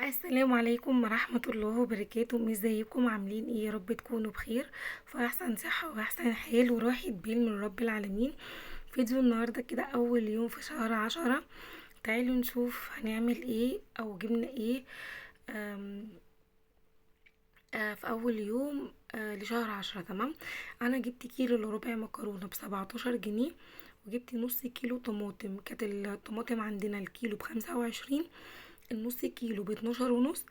السلام عليكم ورحمة الله وبركاته. ازيكم عاملين ايه؟ يا رب تكونوا بخير في احسن صحة واحسن حال وراحة بال من رب العالمين. فيديو النهاردة كده اول يوم في شهر 10. تعالوا نشوف هنعمل ايه او جبنا ايه. آم، في اول يوم لشهر 10. تمام. انا جبت كيلو الا ربع مكرونة ب17 جنيه، وجبت نص كيلو طماطم. كانت الطماطم عندنا الكيلو ب25، النص كيلو ب12 ونص،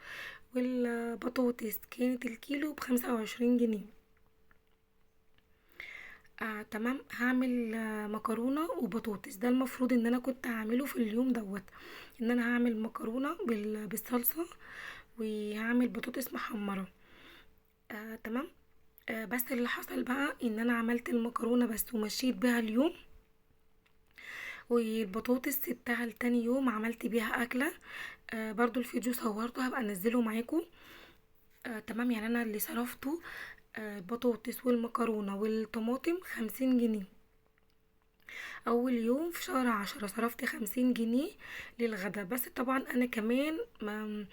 والبطاطس كانت الكيلو ب25 جنيه. تمام. هعمل مكرونة وبطاطس. ده المفروض ان انا كنت هعمله في اليوم دوت، ان انا هعمل مكرونة بالصلصة، وهعمل بطاطس محمرة. تمام. بس اللي حصل بقى ان انا عملت المكرونة بس ومشيت بيها اليوم، والبطاطس سبتها لتاني يوم عملت بيها اكلة. برضو الفيديو صورته هبقى انزله معاكم. تمام. يعني انا اللي صرفته البطاطس والمكرونة والطماطم 50 جنيه. اول يوم في شهر 10 صرفت 50 جنيه للغدا. بس طبعا انا كمان ما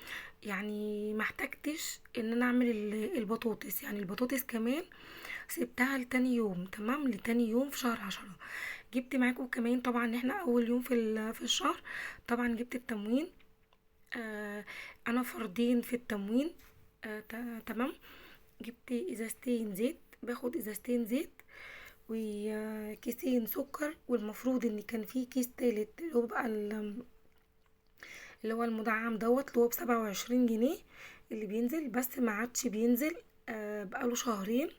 يعني محتاجتش ان انا اعمل البطاطس. يعني البطاطس كمان سبتها لتاني يوم. تمام. لتاني يوم في شهر 10. جبت معاكم كمان طبعا ان احنا اول يوم في الشهر. طبعا جبت التموين. انا فردين في التموين. تمام. جبت ازازتين زيت، باخد ازازتين زيت وكيسين سكر. والمفروض ان كان في كيس تالت اللي هو بقى اللي هو المدعم دوت اللي هو ب27 جنيه اللي بينزل، بس ما عادش بينزل بقاله شهرين.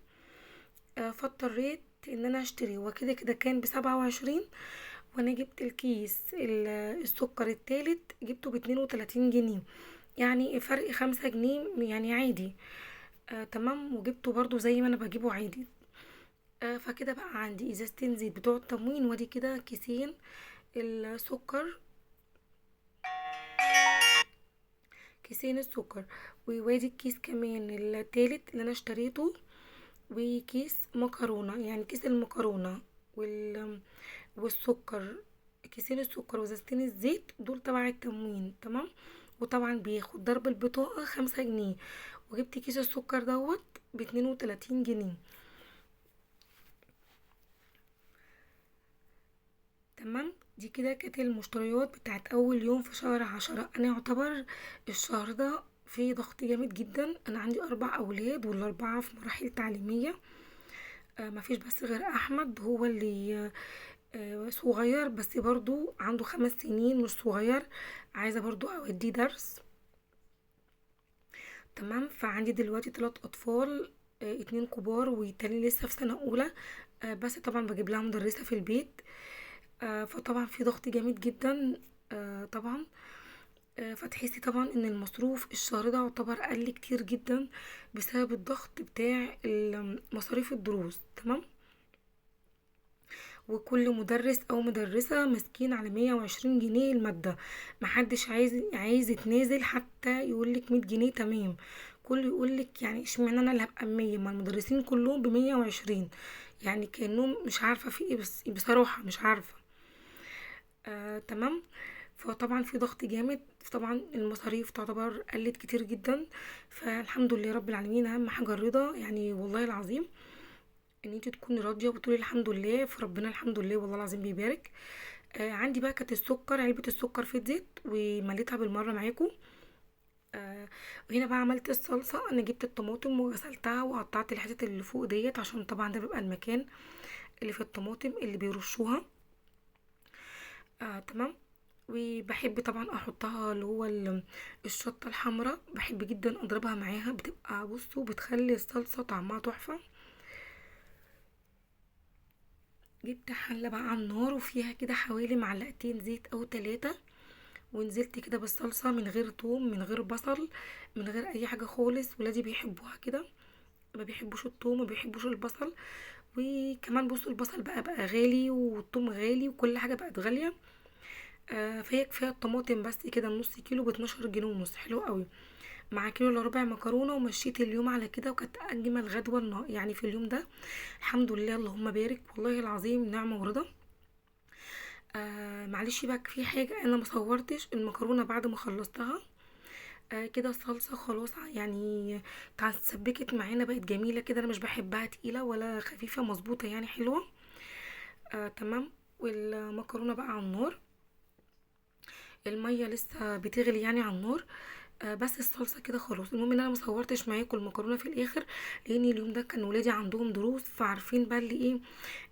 فاضطريت ان انا اشتري. وكده كده كان ب27، وانا جبت الكيس السكر التالت جبته ب32 جنيه، يعني فرق 5 جنيه يعني عادي. تمام. وجبته برضو زي ما انا بجيبه عادي. فكده بقى عندي ازازتين زيت بتوع التموين، وادي كده كيسين السكر، كيسين السكر. ووادي الكيس كمان التالت اللي انا اشتريته، وكيس مكرونة. يعني كيس المكرونة والسكر، كيسين السكر وازازتين الزيت دول تبع التموين. تمام. وطبعا بياخد ضرب البطاقة 5 جنيه. وجبت كيس السكر دوت ب32 جنيه. تمام. دي كده كانت المشتريات بتاعت اول يوم في شهر 10. انا يعتبر الشهر ده فيه ضغط جامد جدا. انا عندي 4 اولاد والاربعة في مراحل تعليمية. مفيش بس غير احمد هو اللي صغير، بس برضو عنده 5 سنين مش صغير، عايزة برضو اوديه درس. تمام. فعندي دلوقتي 3 اطفال، 2 كبار والتاني لسه في سنة اولى. بس طبعا بجيب لها مدرسة في البيت. فطبعا في ضغط جامد جدا. طبعا. فتحسي طبعا ان المصروف الشهر ده يعتبر قل كتير جدا بسبب الضغط بتاع مصاريف الدروس. تمام. وكل مدرس او مدرسة مسكين على 120 جنيه المادة. محدش عايز يتنازل حتى يقولك 100 جنيه. تمام. كله يقولك يعني اشمعنى انا اللي هبقى 100 ما المدرسين كلهم ب120؟ يعني كأنهم مش عارفة في ايه، بس بصراحة مش عارفة. تمام. فطبعا في ضغط جامد. طبعا المصاريف تعتبر قلت كتير جدا. فالحمد لله رب العالمين. اهم حاجه الرضا، يعني والله العظيم ان انت تكوني راضيه وبتقولي الحمد لله، فربنا الحمد لله والله العظيم بيبارك. عندي بقى كانت السكر، علبه السكر في الزيت ومليتها بالمره معاكم. وهنا بقى عملت الصلصه. انا جبت الطماطم وغسلتها وقطعت الحتت اللي فوق ديت، عشان طبعا ده بيبقى المكان اللي في الطماطم اللي بيرشوها. تمام. وبحب طبعا احطها اللي هو الشطة الحمراء، بحب جدا اضربها معاها، بتبقى بصوا بتخلي الصلصة طعمها تحفة. جبت حلة بقى على النار وفيها كده حوالي معلقتين زيت او 3، ونزلت كده بالصلصة من غير توم من غير بصل من غير اي حاجة خالص. ولادي بيحبوها كده، ما بيحبوش التوم ما بيحبوش البصل. وكمان بصوا البصل بقى غالي والثوم غالي وكل حاجة بقت غالية. فهي كفايه الطماطم بس كده النص كيلو ب12 جنيه ونص، حلو قوي. مع كيلو الا ربع مكرونه. ومشيت اليوم على كده، وكانت اجمل غدوه يعني في اليوم ده. الحمد لله اللهم بارك والله العظيم نعمه ورضا. معلش بقى في حاجه انا ما صورتش المكرونه بعد ما خلصتها. كده الصلصة خلاص يعني اتسبكت معانا، بقت جميلة كده. انا مش بحبها تقيلة ولا خفيفة، مظبوطة يعني حلوة. تمام. والمكرونة بقى على النار، المية لسه بتغلي يعني على النار. بس الصلصة كده خلاص. المهم ان انا مصورتش معاكم المكرونة في الاخر، لان اليوم ده كان ولادي عندهم دروس، فعارفين بقى اللي ايه،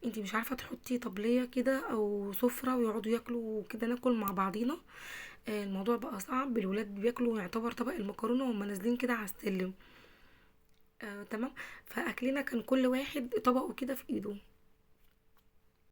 انتي مش عارفة تحطي طبلية كده او سفرة ويقعدوا ياكلوا كده، ناكل مع بعضينا. الموضوع بقى صعب، الولاد بياكلوا يعتبر طبق المكرونة وهم نازلين كده على السلم. تمام. فاكلنا كان كل واحد طبقه كده في ايده.